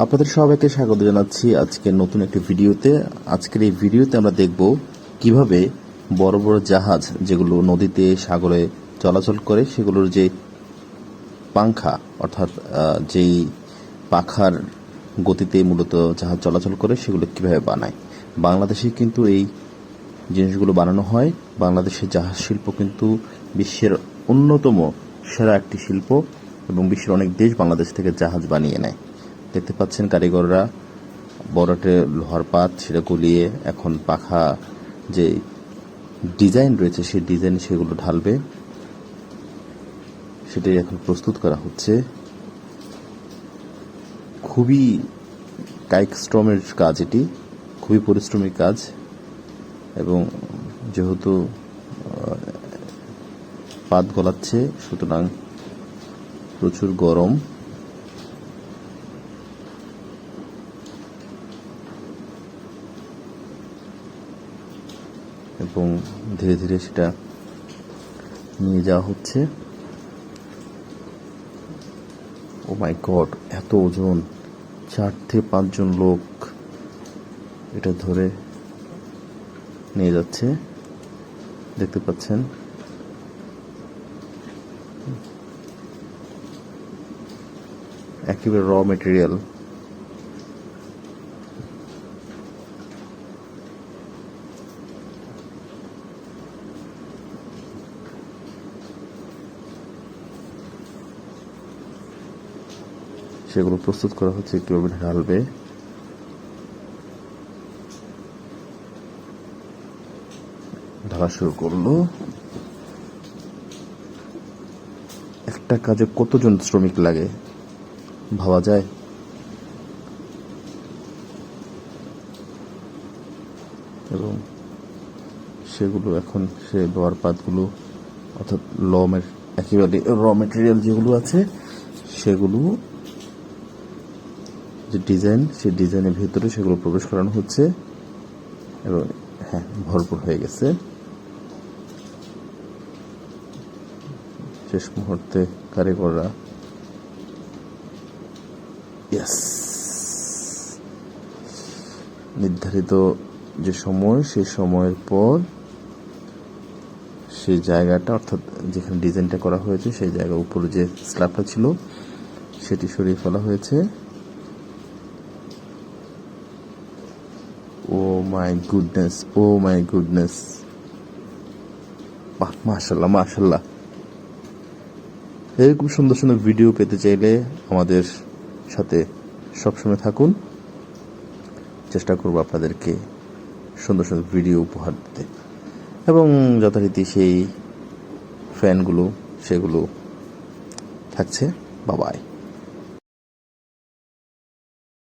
আপনাদের সবাইকে স্বাগত জানাচ্ছি আজকের নতুন একটি ভিডিওতে। আজকের এই ভিডিওতে আমরা দেখব কিভাবে বড় বড় জাহাজ যেগুলো নদীতে সাগরে চলাচল করে সেগুলোর যে পাংখা অর্থাৎ যেই পাখার গতিতে মূলত জাহাজ চলাচল করে সেগুলো কিভাবে বানায়। বাংলাদেশে কিন্তু এই জিনিসগুলো বানানো হয়। বাংলাদেশের জাহাজ শিল্প কিন্তু বিশ্বের অন্যতম সেরা একটি শিল্প এবং বিশ্বের অনেক দেশ বাংলাদেশ থেকে জাহাজ বানিয়ে নেয়। দেখতে পাচ্ছেন কারিগররা বড়টে লোহার পাত সেটা গলিয়ে এখন পাখা যে ডিজাইন রয়েছে সেই ডিজাইন সেগুলো ঢালবে, সেটাই এখন প্রস্তুত করা হচ্ছে। খুবই কায়িক শ্রমের কাজ, এটি খুবই পরিশ্রমী কাজ এবং যেহেতু পাত গলাচ্ছে সুতরাং প্রচুর গরম। এবং ধীরে ধীরে সেটা নিয়ে যাওয়া হচ্ছে। ও মাই গড, এত ওজন! 4 থেকে 5 জন লোক এটা ধরে নিয়ে যাচ্ছে, দেখতে পাচ্ছেন। একেবারে র মেটেরিয়াল। সেগুলো প্রস্তুত করা হচ্ছে, কিভাবে ঢালবে। ঢালা শুরু করলো। একটা কাজে কতজন শ্রমিক লাগে ভাবা যায়। এবং সেগুলো এখন সে লোহার পাতগুলো অর্থাৎ একেবারে র মেটেরিয়াল যেগুলো আছে সেগুলো যে ডিজাইন, সেই ডিজাইনের ভিতরে সেগুলো প্রবেশ করানো হচ্ছে এবং হ্যাঁ, ভরপুর হয়ে গেছে। শেষ মুহূর্তে কারিগররা নির্ধারিত যে সময়, সেই সময়ের পর সেই জায়গাটা অর্থাৎ যেখানে ডিজাইনটা করা হয়েছে সেই জায়গার উপরে যে স্ল্যাবটা ছিল সেটি সরিয়ে ফেলা হয়েছে। Oh my goodness, oh my goodness! বাহ, মাশাআল্লাহ মাশাআল্লাহ! এরকম সুন্দর সুন্দর ভিডিও পেতে চাইলে আমাদের সাথে সবসময় থাকুন। চেষ্টা করব আপনাদেরকে সুন্দর সুন্দর ভিডিও উপহার দিতে এবং যথারীতি সেই ফ্যানগুলো সেগুলো থাকছে। বাবাই।